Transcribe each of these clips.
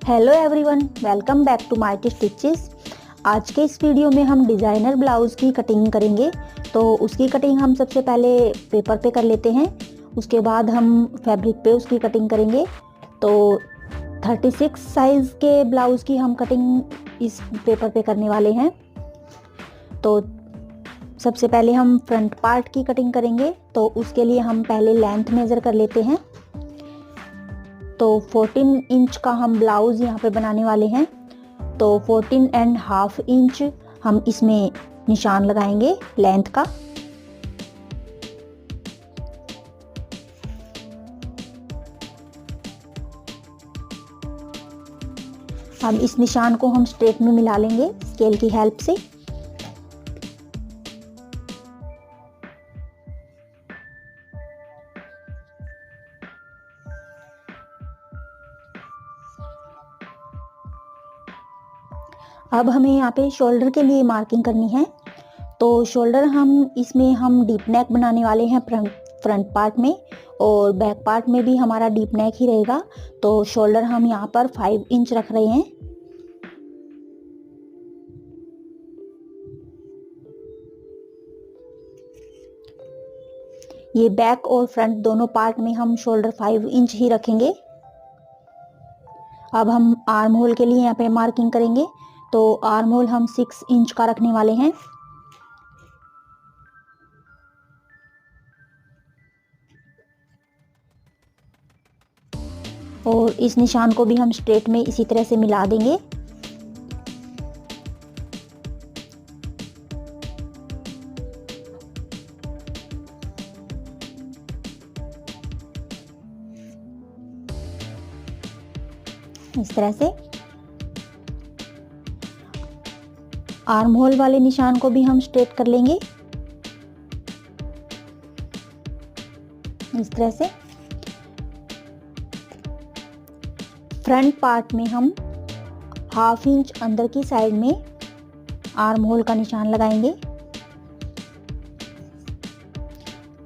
Hello everyone, welcome back to my stitches. आज के इस वीडियो में हम डिज़ाइनर ब्लाउज़ की कटिंग करेंगे। तो उसकी कटिंग हम सबसे पहले पेपर पे कर लेते हैं, उसके बाद हम फैब्रिक पे उसकी कटिंग करेंगे। तो 36 साइज़ के ब्लाउज़ की हम कटिंग इस पेपर पे करने वाले हैं। तो सबसे पहले हम फ्रंट पार्ट की कटिंग करेंगे। तो उसके लिए हम पहले लेंथ मेज़र कर लेते हैं। तो 14 इंच का हम ब्लाउज़ यहाँ पे बनाने वाले हैं। तो 14.5 इंच हम इसमें निशान लगाएंगे लेंथ का। अब इस निशान को हम स्ट्रेट में मिला लेंगे स्केल की हेल्प से। अब हमें यहाँ पे शोल्डर के लिए मार्किंग करनी है। तो शोल्डर हम डीप नेक बनाने वाले हैं फ्रंट पार्ट में, और बैक पार्ट में भी हमारा डीप नेक ही रहेगा। तो शोल्डर हम यहाँ पर 5 इंच रख रहे हैं। ये बैक और फ्रंट दोनों पार्ट में हम शोल्डर 5 इंच ही रखेंगे। अब हम आर्म होल के लिए यहाँ पे मार्किंग करेंगे। तो आर्म होल हम 6 इंच का रखने वाले हैं। और इस निशान को भी हम स्ट्रेट में इसी तरह से मिला देंगे। इस तरह से आर्म होल वाले निशान को भी हम स्ट्रेट कर लेंगे इस तरह से। फ्रंट पार्ट में हम 1/2 इंच अंदर की साइड में आर्म होल का निशान लगाएंगे,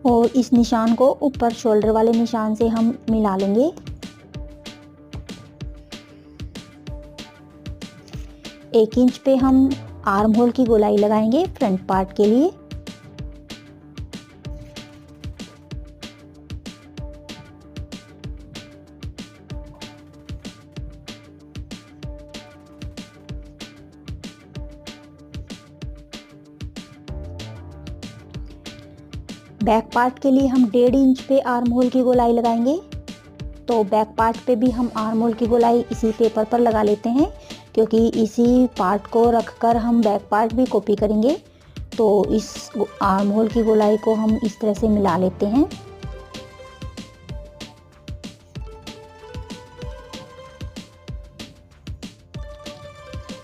और इस निशान को ऊपर शोल्डर वाले निशान से हम मिला लेंगे। एक इंच पे हम आर्म होल की गोलाई लगाएंगे फ्रंट पार्ट के लिए। बैक पार्ट के लिए हम 1.5 इंच पे आर्म होल की गोलाई लगाएंगे। तो बैक पार्ट पे भी हम आर्म होल की गोलाई इसी पेपर पर लगा लेते हैं, क्योंकि इसी पार्ट को रखकर हम बैक पार्ट भी कॉपी करेंगे। तो इस आर्म होल की गोलाई को हम इस तरह से मिला लेते हैं।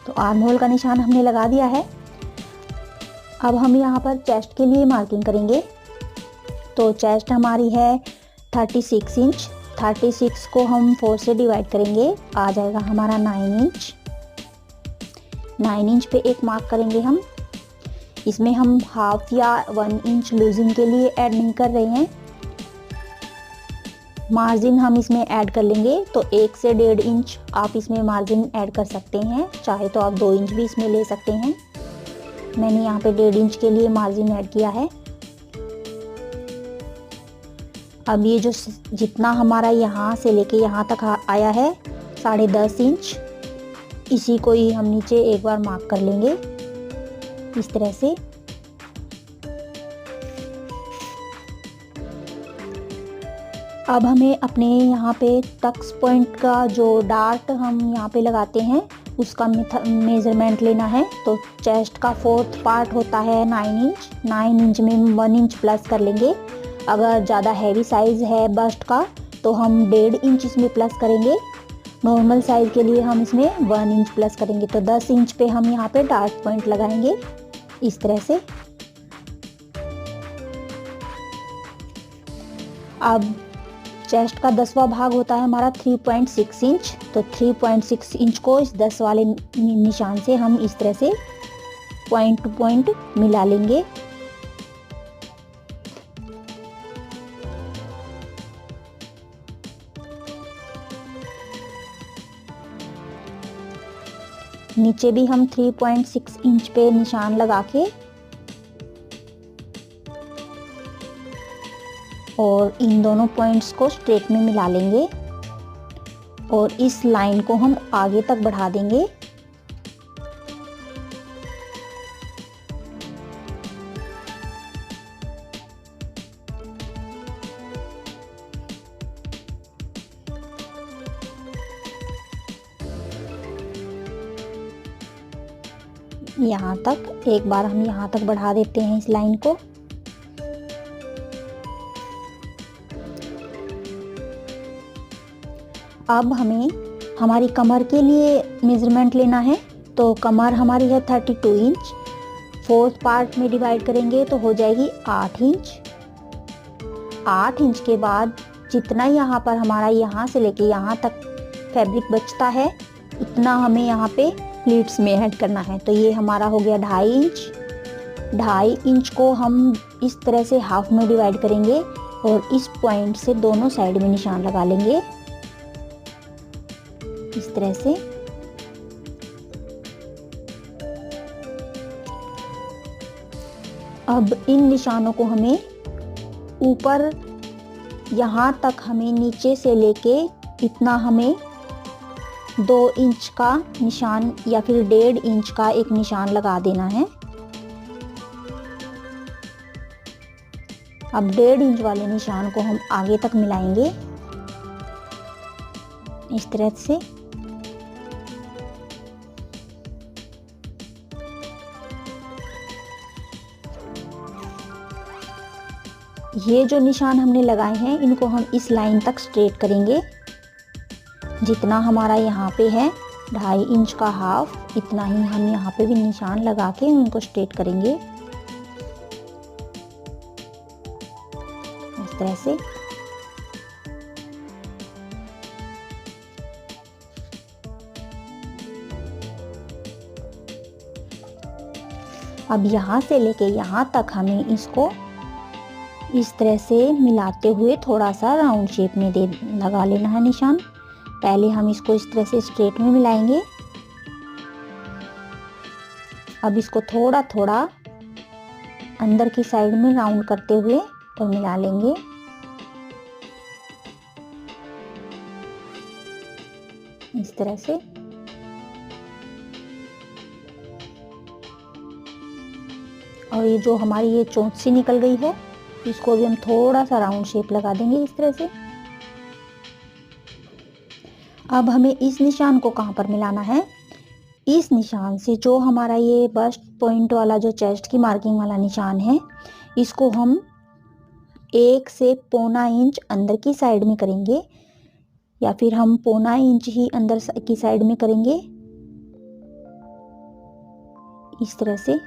तो आर्म होल का निशान हमने लगा दिया है। अब हम यहाँ पर चेस्ट के लिए मार्किंग करेंगे। तो चेस्ट हमारी है 36 इंच। 36 को हम 4 से डिवाइड करेंगे, आ जाएगा हमारा 9 इंच। 9 इंच पे एक मार्क करेंगे हम। इसमें हम 1/2 या 1 इंच लूजिंग के लिए ऐड नहीं कर रहे हैं। मार्जिन हम इसमें ऐड कर लेंगे। तो 1 से 1.5 इंच आप इसमें मार्जिन ऐड कर सकते हैं, चाहे तो आप 2 इंच भी इसमें ले सकते हैं। मैंने यहाँ पे 1.5 इंच के लिए मार्जिन ऐड किया है। अब ये जो जितना हमारा यहाँ से लेके यहाँ तक आया है 10.5 इंच, इसी को ही हम नीचे एक बार मार्क कर लेंगे इस तरह से। अब हमें अपने यहाँ पे टक्स पॉइंट का जो डार्ट हम यहाँ पे लगाते हैं उसका मेजरमेंट लेना है। तो चेस्ट का 4th पार्ट होता है 9 इंच। 9 इंच में 1 इंच प्लस कर लेंगे। अगर ज़्यादा हैवी साइज़ है बस्ट का तो हम 1.5 इंच इसमें प्लस करेंगे। नॉर्मल साइज़ के लिए हम इसमें 1 इंच प्लस करेंगे। तो 10 इंच पे हम यहाँ पे डार्ट पॉइंट लगाएंगे इस तरह से। अब चेस्ट का 10वां भाग होता है हमारा 3.6 इंच। तो 3.6 इंच को इस 10 वाले निशान से हम इस तरह से पॉइंट टू पॉइंट मिला लेंगे। नीचे भी हम 3.6 इंच पे निशान लगा के और इन दोनों पॉइंट्स को स्ट्रेट में मिला लेंगे और इस लाइन को हम आगे तक बढ़ा देंगे। यहाँ तक एक बार हम यहाँ तक बढ़ा देते हैं इस लाइन को। अब हमें हमारी कमर के लिए मेज़रमेंट लेना है। तो कमर हमारी है 32 इंच, 4th पार्ट में डिवाइड करेंगे तो हो जाएगी 8 इंच। 8 इंच के बाद जितना यहाँ पर हमारा यहाँ से लेके यहाँ तक फैब्रिक बचता है उतना हमें यहाँ पे प्लीट्स में ऐड करना है। तो ये हमारा हो गया 2.5 इंच। 2.5 इंच को हम इस तरह से हाफ में डिवाइड करेंगे और इस पॉइंट से दोनों साइड में निशान लगा लेंगे इस तरह से। अब इन निशानों को हमें ऊपर यहाँ तक हमें नीचे से लेके इतना हमें 2 इंच का निशान या फिर 1.5 इंच का एक निशान लगा देना है। अब 1.5 इंच वाले निशान को हम आगे तक मिलाएंगे इस तरह से। ये जो निशान हमने लगाए हैं इनको हम इस लाइन तक स्ट्रेट करेंगे। जितना हमारा यहाँ पे है 2.5 इंच का हाफ, इतना ही हम यहाँ पे भी निशान लगा के उनको स्ट्रेट करेंगे इस तरह से। अब यहाँ से लेके यहाँ तक हमें इसको इस तरह से मिलाते हुए थोड़ा सा राउंड शेप में लगा लेना है निशान। पहले हम इसको इस तरह से स्ट्रेट में मिलाएंगे। अब इसको थोड़ा थोड़ा अंदर की साइड में राउंड करते हुए और मिला लेंगे इस तरह से। और ये जो हमारी ये चोंच सी निकल गई है इसको भी हम थोड़ा सा राउंड शेप लगा देंगे इस तरह से। अब हमें इस निशान को कहाँ पर मिलाना है, इस निशान से जो हमारा ये बस्ट पॉइंट वाला जो चेस्ट की मार्किंग वाला निशान है इसको हम 1 से 1.25 इंच अंदर की साइड में करेंगे या फिर हम 1.25 इंच ही अंदर की साइड में करेंगे इस तरह से।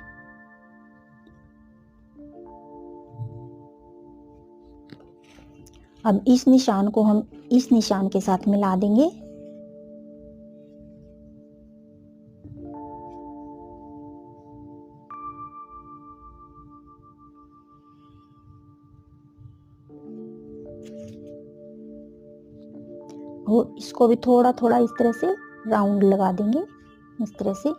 अब इस निशान को हम इस निशान के साथ मिला देंगे। और इसको भी थोड़ा थोड़ा इस तरह से राउंड लगा देंगे इस तरह से।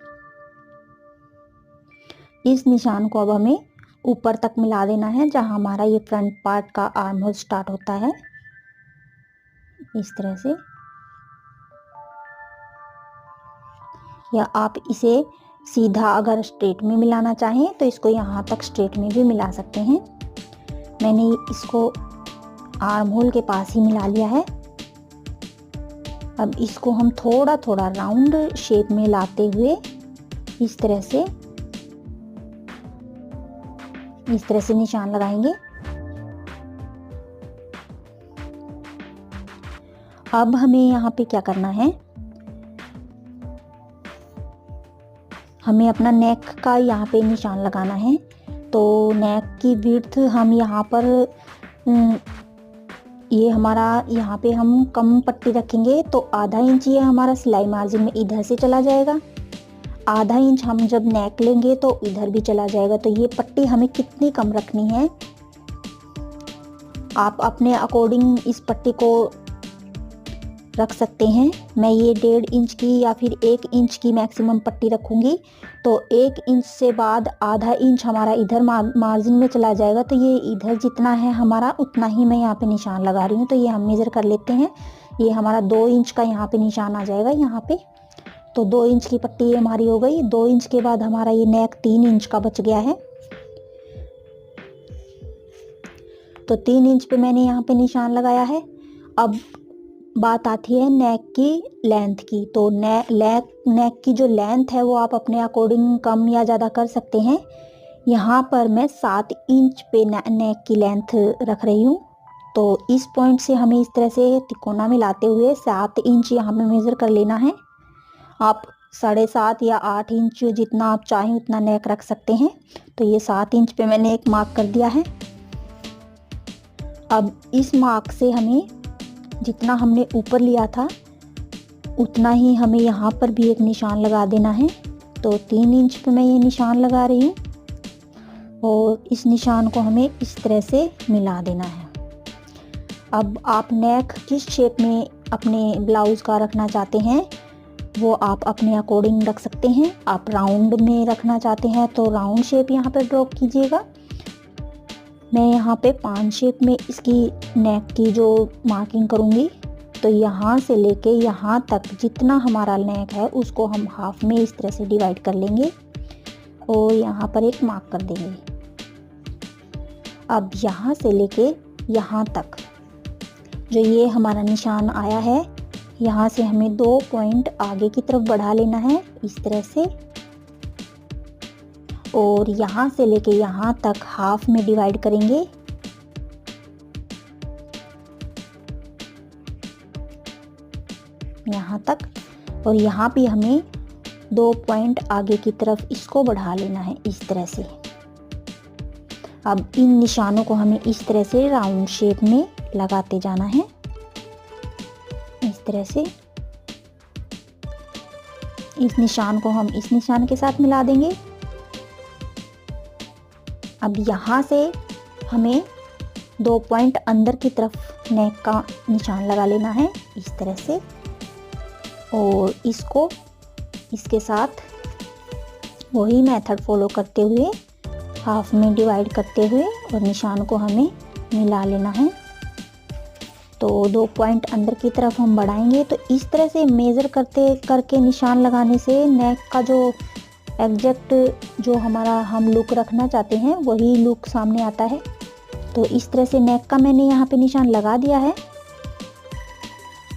इस निशान को अब हमें ऊपर तक मिला देना है जहां हमारा ये फ्रंट पार्ट का आर्म होल स्टार्ट होता है इस तरह से। या आप इसे सीधा अगर स्ट्रेट में मिलाना चाहें तो इसको यहाँ तक स्ट्रेट में भी मिला सकते हैं। मैंने इसको आर्म होल के पास ही मिला लिया है। अब इसको हम थोड़ा थोड़ा राउंड शेप में लाते हुए इस तरह से निशान लगाएंगे। अब हमें यहाँ पे क्या करना है, हमें अपना नेक का यहाँ पे निशान लगाना है। तो नेक की विड्थ हम यहाँ पर ये हमारा यहाँ पे हम कम पट्टी रखेंगे तो आधा इंच ये हमारा सिलाई मार्जिन में इधर से चला जाएगा, आधा इंच हम जब नेक लेंगे तो इधर भी चला जाएगा। तो ये पट्टी हमें कितनी कम रखनी है आप अपने अकॉर्डिंग इस पट्टी को रख सकते हैं। मैं ये 1.5 इंच की या फिर 1 इंच की मैक्सिमम पट्टी रखूँगी। तो 1 इंच से बाद आधा इंच हमारा इधर मार्जिन में चला जाएगा, तो ये इधर जितना है हमारा उतना ही मैं यहाँ पे निशान लगा रही हूँ। तो ये हम मेज़र कर लेते हैं। ये हमारा 2 इंच का यहाँ पे निशान आ जाएगा यहाँ पे। तो 2 इंच की पट्टी ये हमारी हो गई। 2 इंच के बाद हमारा ये नेक 3 इंच का बच गया है। तो 3 इंच पे मैंने यहाँ पे निशान लगाया है। अब बात आती है नेक की लेंथ की। तो नेक की जो लेंथ है वो आप अपने अकॉर्डिंग कम या ज़्यादा कर सकते हैं। यहाँ पर मैं 7 इंच पे नेक की लेंथ रख रही हूँ। तो इस पॉइंट से हमें इस तरह से तिकोना मिलाते हुए 7 इंच यहाँ पे मेज़र कर लेना है। आप 7.5 या 8 इंच जितना आप चाहें उतना नेक रख सकते हैं। तो ये 7 इंच पे मैंने एक मार्क कर दिया है। अब इस मार्क से हमें जितना हमने ऊपर लिया था उतना ही हमें यहाँ पर भी एक निशान लगा देना है। तो 3 इंच पे मैं ये निशान लगा रही हूँ और इस निशान को हमें इस तरह से मिला देना है। अब आप नेक किस शेप में अपने ब्लाउज़ का रखना चाहते हैं वो आप अपने अकॉर्डिंग रख सकते हैं। आप राउंड में रखना चाहते हैं तो राउंड शेप यहाँ पे ड्रॉ कीजिएगा। मैं यहाँ पे 5 शेप में इसकी नेक की जो मार्किंग करूँगी। तो यहाँ से लेके यहाँ तक जितना हमारा नेक है उसको हम हाफ में इस तरह से डिवाइड कर लेंगे और यहाँ पर एक मार्क कर देंगे। अब यहाँ से लेके यहाँ तक जो ये हमारा निशान आया है, यहाँ से हमें 2 पॉइंट आगे की तरफ बढ़ा लेना है इस तरह से और यहाँ से लेके यहाँ तक हाफ में डिवाइड करेंगे। यहाँ तक और यहाँ भी हमें 2 पॉइंट आगे की तरफ इसको बढ़ा लेना है इस तरह से। अब इन निशानों को हमें इस तरह से राउंड शेप में लगाते जाना है इस तरह से। इस निशान को हम इस निशान के साथ मिला देंगे। अब यहाँ से हमें 2 पॉइंट अंदर की तरफ नेक का निशान लगा लेना है इस तरह से और इसको इसके साथ वही मेथड फॉलो करते हुए हाफ में डिवाइड करते हुए और निशान को हमें मिला लेना है। तो 2 पॉइंट अंदर की तरफ हम बढ़ाएंगे। तो इस तरह से मेज़र करके निशान लगाने से नेक का जो एग्जैक्ट जो हमारा हम लुक रखना चाहते हैं वही लुक सामने आता है। तो इस तरह से नेक का मैंने यहाँ पे निशान लगा दिया है।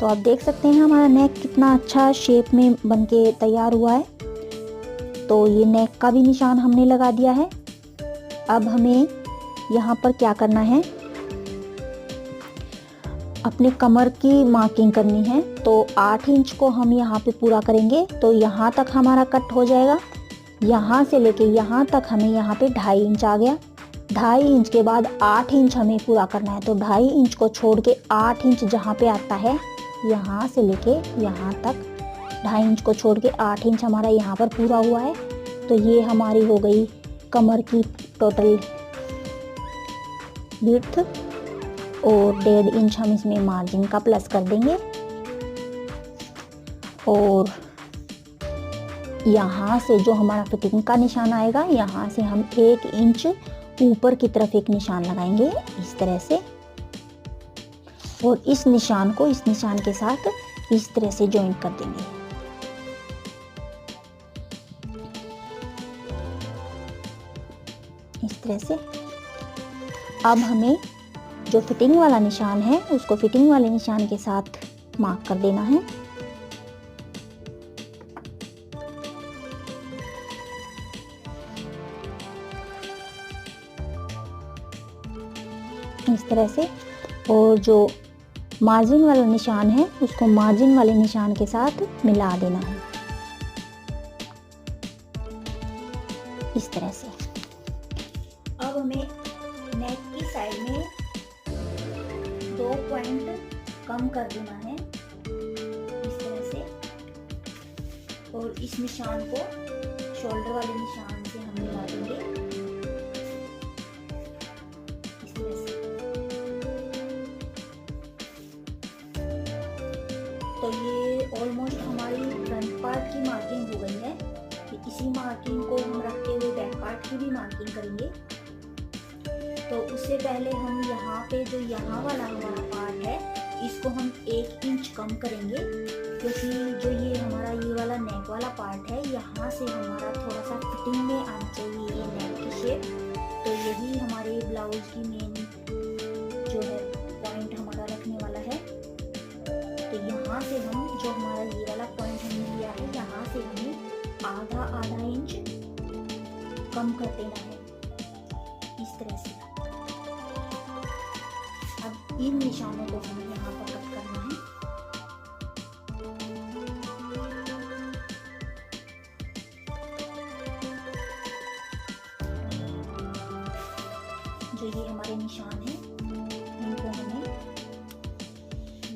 तो आप देख सकते हैं हमारा नेक कितना अच्छा शेप में बनके तैयार हुआ है। तो ये नेक का भी निशान हमने लगा दिया है। अब हमें यहाँ पर क्या करना है, अपने कमर की मार्किंग करनी है। तो 8 इंच को हम यहाँ पे पूरा करेंगे। तो यहाँ तक हमारा कट हो जाएगा। यहाँ से लेके यहाँ तक हमें यहाँ पे 2.5 इंच आ गया। 2.5 इंच के बाद 8 इंच हमें पूरा करना है। तो 2.5 इंच को छोड़ के 8 इंच जहाँ पे आता है यहाँ से लेके यहाँ तक 2.5 इंच को छोड़ के 8 इंच हमारा यहाँ पर पूरा हुआ है। तो ये हमारी हो गई कमर की टोटल विड्थ और 1.5 इंच हम इसमें मार्जिन का प्लस कर देंगे और यहाँ से जो हमारा फिटिंग का निशान आएगा यहाँ से हम 1 इंच ऊपर की तरफ एक निशान लगाएंगे इस तरह से और इस निशान को इस निशान के साथ इस तरह से जॉइंट कर देंगे। इस तरह से अब हमें जो फिटिंग वाला निशान है उसको फिटिंग वाले निशान के साथ मार्क कर देना है। इस तरह से और जो मार्जिन वाला निशान है उसको मार्जिन वाले निशान के साथ मिला देना है इस तरह से। अब हमें नेक की साइड में 2 पॉइंट कम कर देना है इस तरह से और इस निशान को शोल्डर वाले निशान से हम मिला देंगे इस तरह से। तो ये ऑलमोस्ट हमारी फ्रंट पार्ट की मार्किंग हो गई है। इसी मार्किंग को हम रखते हुए बैक पार्ट की भी मार्किंग करेंगे। तो उससे पहले हम यहाँ पे जो यहाँ वाला हमारा पार्ट है इसको हम 1 इंच कम करेंगे, क्योंकि जो ये हमारा ये वाला नेक वाला पार्ट है यहाँ से हमारा थोड़ा सा फिटिंग में आना चाहिए ये नेक की शेप। तो यही हमारे ब्लाउज की मेन जो है पॉइंट हमारा रखने वाला है। तो यहाँ से हम जो हमारा ये वाला पॉइंट हमने लिया है यहाँ से हमें आधा इंच कम कर देना है इस तरह से। अब इन निशानों को हमें यहाँ पर कट करना है। जो ये हमारे निशान हैं इनको हमें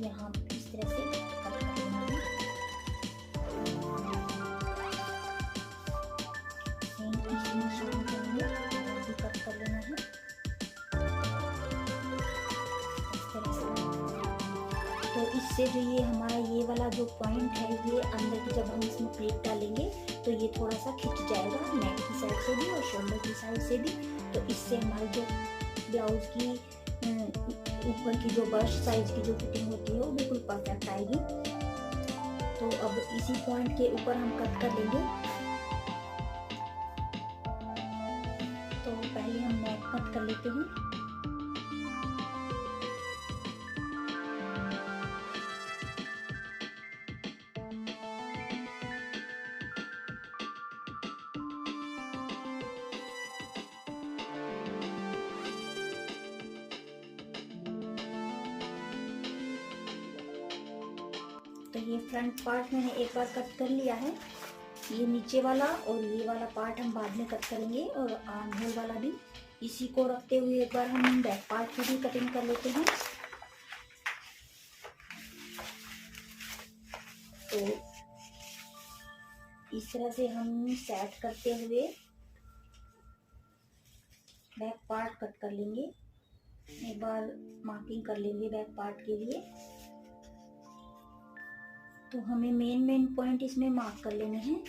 यहाँ इस तरह से कट कर देना है। इस निशान को हमें भी कट कर लेना है इस तरह से। तो इससे जो ये हमारा ये वाला जो पॉइंट है ये अंदर की जब हम इसमें प्लेट डालेंगे तो ये थोड़ा सा खिंच जाएगा नेक की साइड से भी और शोल्डर की साइड से भी। तो इससे हमारी जो ब्लाउज की ऊपर की जो बस्ट साइज की जो फिटिंग होती है वो बिल्कुल परफेक्ट आएगी। तो अब इसी पॉइंट के ऊपर हम कट कर लेंगे। तो पहले हम नेक कट कर लेते हैं। तो ये फ्रंट पार्ट मैंने एक बार कट कर लिया है। ये नीचे वाला और ये वाला पार्ट हम बाद में कट करेंगे और आर्म होल वाला भी। इसी को रखते हुए एक बार हम बैक पार्ट की भी कटिंग कर लेते हैं। तो इस तरह से हम सेट करते हुए बैक पार्ट कट कर लेंगे। एक बार मार्किंग कर लेंगे बैक पार्ट के लिए। तो हमें मेन पॉइंट इसमें मार्क कर लेने हैं।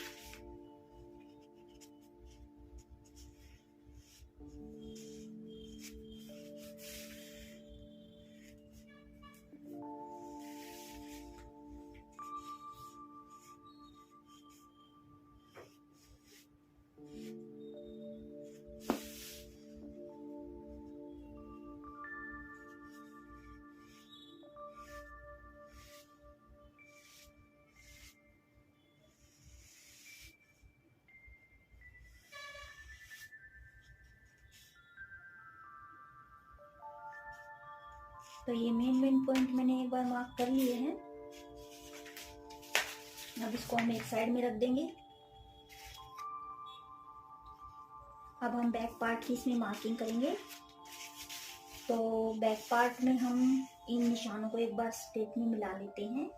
तो ये मेन पॉइंट मैंने एक बार मार्क कर लिए हैं। अब इसको हम एक साइड में रख देंगे। अब हम बैक पार्ट की इसमें मार्किंग करेंगे। तो बैक पार्ट में हम इन निशानों को एक बार स्टेप में मिला लेते हैं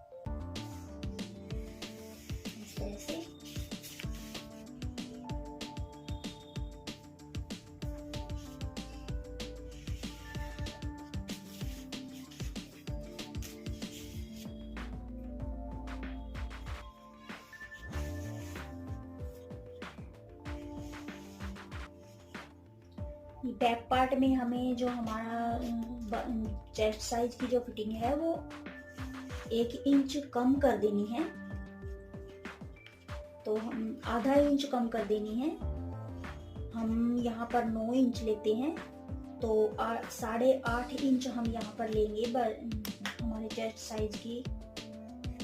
इस तरह से। बैक पार्ट में हमें जो हमारा चेस्ट साइज की जो फिटिंग है वो 1 इंच कम कर देनी है। तो हम आधा इंच कम कर देनी है। हम यहाँ पर 9 इंच लेते हैं तो 8.5 इंच हम यहाँ पर लेंगे हमारे चेस्ट साइज की,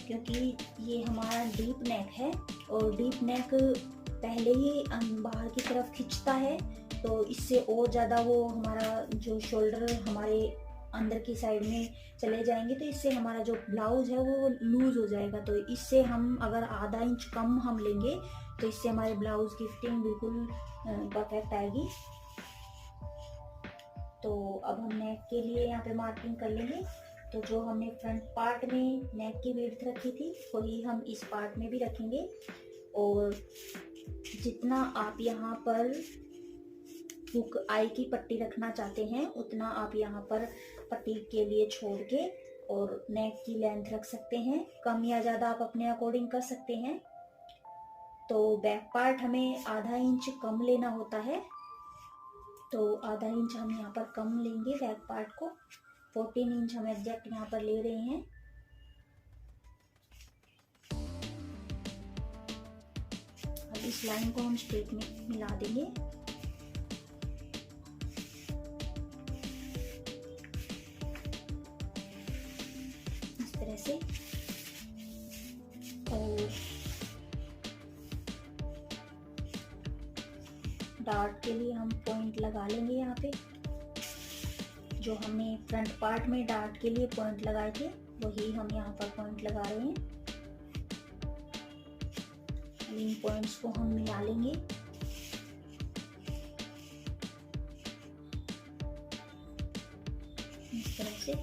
क्योंकि ये हमारा डीप नेक है और डीप नेक पहले ही बाहर की तरफ खिंचता है। तो इससे और ज़्यादा वो हमारा जो शोल्डर हमारे अंदर की साइड में चले जाएंगे, तो इससे हमारा जो ब्लाउज है वो लूज हो जाएगा। तो इससे हम अगर आधा इंच कम हम लेंगे तो इससे हमारे ब्लाउज की फिटिंग बिल्कुल परफेक्ट आएगी। तो अब हम नेक के लिए यहाँ पे मार्किंग कर लेंगे। तो जो हमने फ्रंट पार्ट में नेक की विड्थ रखी थी वही हम इस पार्ट में भी रखेंगे। और जितना आप यहाँ पर हुक आई की पट्टी रखना चाहते हैं उतना आप यहाँ पर पट्टी के लिए छोड़ के और नेक की लेंथ रख सकते हैं, कम या ज़्यादा आप अपने अकॉर्डिंग कर सकते हैं। तो बैक पार्ट हमें आधा इंच कम लेना होता है, तो आधा इंच हम यहाँ पर कम लेंगे बैक पार्ट को। 14 इंच हम एग्जैक्ट यहाँ पर ले रहे हैं। अब इस लाइन को हम स्ट्रेट में मिला देंगे। इस तरह से। और डार्ट के लिए हम पॉइंट लगा लेंगे यहाँ पे। जो हमने फ्रंट पार्ट में डार्ट के लिए पॉइंट लगाए थे वही हम यहाँ पर पॉइंट लगा रहे हैं। इन पॉइंट्स को हम मिला लेंगे। इस तरह से।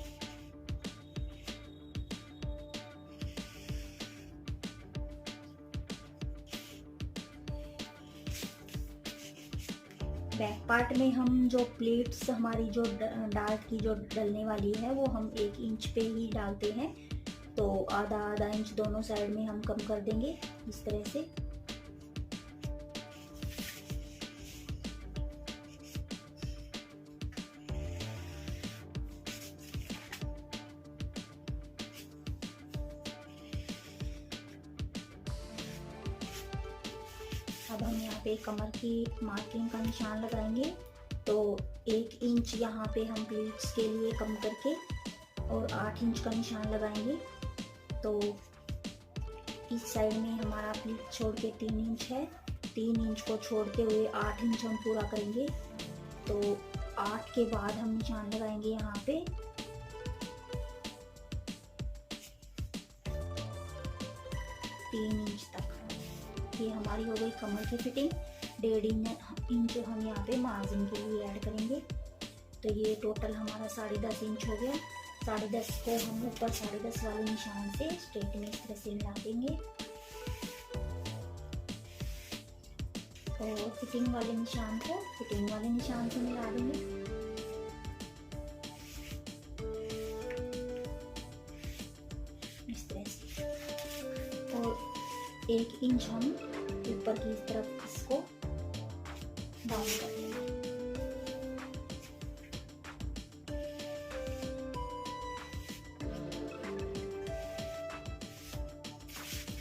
बैक पार्ट में हम जो प्लेट्स हमारी जो डार्ट की जो डलने वाली है वो हम 1 इंच पे ही डालते हैं, तो आधा आधा इंच दोनों साइड में हम कम कर देंगे इस तरह से। अब हम यहाँ पे कमर की मार्किंग का निशान लगाएंगे, तो 1 इंच यहाँ पे हम प्लीट्स के लिए कम करके और 8 इंच का निशान लगाएंगे। तो इस साइड में हमारा प्लीट छोड़ के 3 इंच है, 3 इंच को छोड़ते हुए 8 इंच हम पूरा करेंगे। तो 8 के बाद हम निशान लगाएंगे यहाँ पे। तीन इंच तक। ये हमारी हो गई कमर की फिटिंग। 1.5 इंच हम यहाँ पे मार्जिन के लिए ऐड करेंगे। तो ये टोटल हमारा 10.5 इंच हो गया। 10.5 को हम ऊपर 10.5 वाले निशान से स्ट्रेट में इस तरह से मिला देंगे और फिटिंग वाले निशान को फिटिंग वाले निशान से मिला देंगे। इस तरह से। और 1 इंच हम ऊपर की तरफ इसको डाउन कर लेंगे।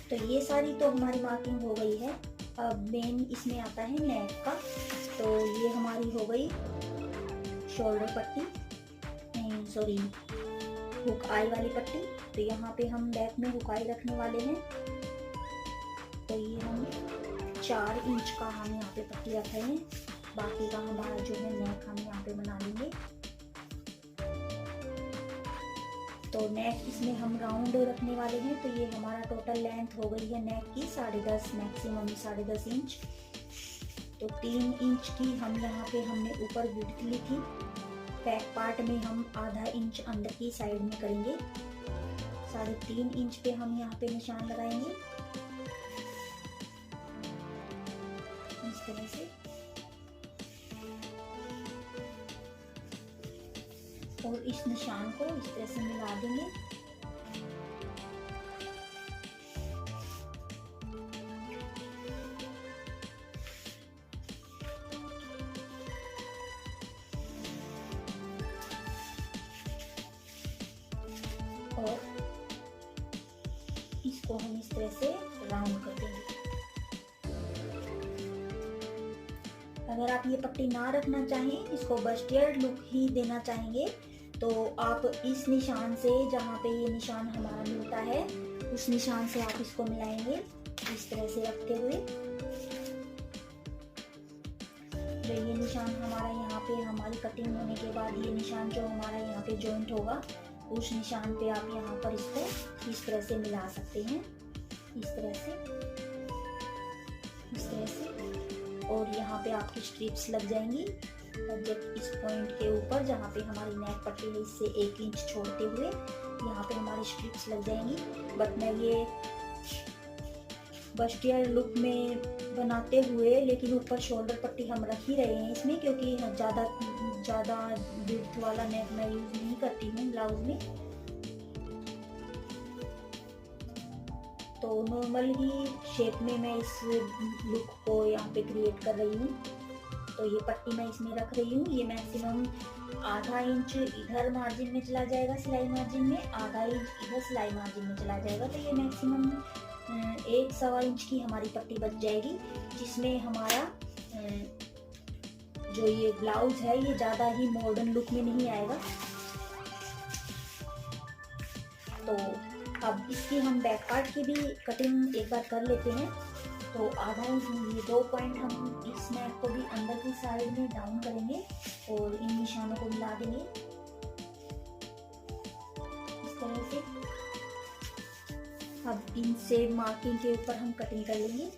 तो ये सारी तो हमारी मार्किंग हो गई है। अब मेन इसमें आता है नेक का। तो ये हमारी हो गई शोल्डर पट्टी, नहीं सॉरी हुक आई वाली पट्टी। तो यहाँ पे हम बैक में हुक आई रखने वाले हैं। तो ये हम 4 इंच का हम यहाँ पे पट्टी रख रहे हैं। बाकी का हमारा जो है नेक हम यहाँ पे बना लेंगे। तो नेक इसमें हम राउंड रखने वाले हैं। तो ये हमारा टोटल लेंथ हो गई है नेक की 10.5, मैक्सिमम 10.5 इंच। तो 3 इंच की हम यहाँ पे हमने ऊपर विड्थ ली थी। बैक पार्ट में हम आधा इंच अंदर की साइड में करेंगे। 3.5 इंच पे हम यहाँ पे निशान लगाएंगे इस तरह से। और इस निशान को इस तरह से मिला देंगे। और इसको हम इस तरह से राउंड कर देंगे। अगर आप ये पट्टी ना रखना चाहें, इसको बस्टियर लुक ही देना चाहेंगे, तो आप इस निशान से, जहाँ पे ये निशान हमारा मिलता है उस निशान से आप इसको मिलाएंगे इस तरह से रखते हुए। जो ये निशान हमारा यहाँ पे हमारी कटिंग होने के बाद ये निशान जो हमारा यहाँ पे जॉइंट होगा उस निशान पे आप यहाँ पर इसको इस तरह से मिला सकते हैं इस तरह से। और यहाँ पे आपकी स्ट्रिप्स लग जाएंगी एग्जैक्ट इस पॉइंट के ऊपर जहाँ पे हमारी नेक पट्टी है, इससे 1 इंच छोड़ते हुए यहाँ पे हमारी स्ट्रिप्स लग जाएंगी। बट मैं ये बस्टियर लुक में बनाते हुए लेकिन ऊपर शोल्डर पट्टी हम रख ही रहे हैं इसमें, क्योंकि ज़्यादा विड्थ वाला नेक मैं यूज़ नहीं करती हूँ ब्लाउज में। तो नॉर्मल ही शेप में मैं इस लुक को यहाँ पे क्रिएट कर रही हूँ। तो ये पट्टी मैं इसमें रख रही हूँ। ये मैक्सिमम आधा इंच इधर मार्जिन में चला जाएगा सिलाई मार्जिन में, आधा इंच इधर सिलाई मार्जिन में चला जाएगा। तो ये मैक्सिमम 1-1.25 इंच की हमारी पट्टी बच जाएगी, जिसमें हमारा जो ये ब्लाउज है ये ज़्यादा ही मॉडर्न लुक में नहीं आएगा। तो अब इसकी हम बैक पार्ट की भी कटिंग एक बार कर लेते हैं। तो आधा इंच ये 2 पॉइंट हम इस नेक को भी अंदर की साइड में डाउन करेंगे और इन निशानों को मिला देंगे इस तरह से। अब इनसे मार्किंग के ऊपर हम कटिंग कर लेंगे।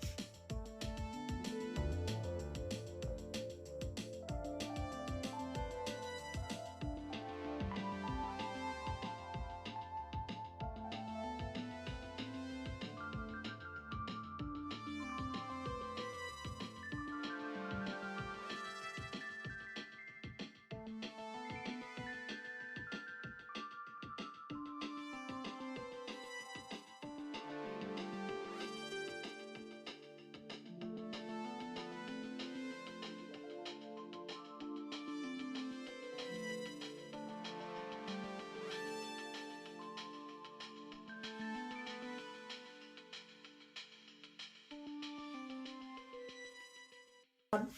अब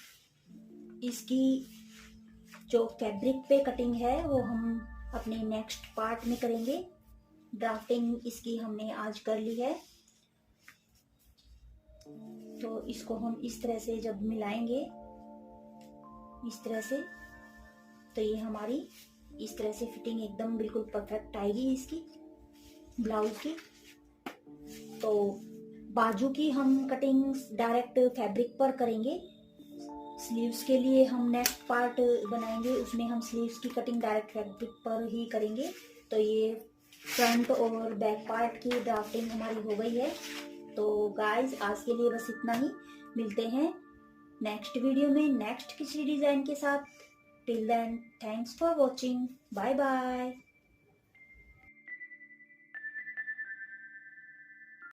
इसकी जो फैब्रिक पे कटिंग है वो हम अपने नेक्स्ट पार्ट में करेंगे। ड्राफ्टिंग इसकी हमने आज कर ली है। तो इसको हम इस तरह से जब मिलाएंगे इस तरह से, तो ये हमारी इस तरह से फिटिंग एकदम बिल्कुल परफेक्ट आएगी इसकी ब्लाउज की। तो बाजू की हम कटिंग डायरेक्ट फैब्रिक पर करेंगे। स्लीव्स के लिए हम नेक्स्ट पार्ट बनाएंगे, उसमें हम स्लीव्स की कटिंग डायरेक्ट फैब्रिक पर ही करेंगे। तो ये फ्रंट और बैक पार्ट की ड्राफ्टिंग हमारी हो गई है। तो गाइज आज के लिए बस इतना ही। मिलते हैं नेक्स्ट वीडियो में नेक्स्ट किसी डिज़ाइन के साथ। Till then thanks for watching. Bye bye.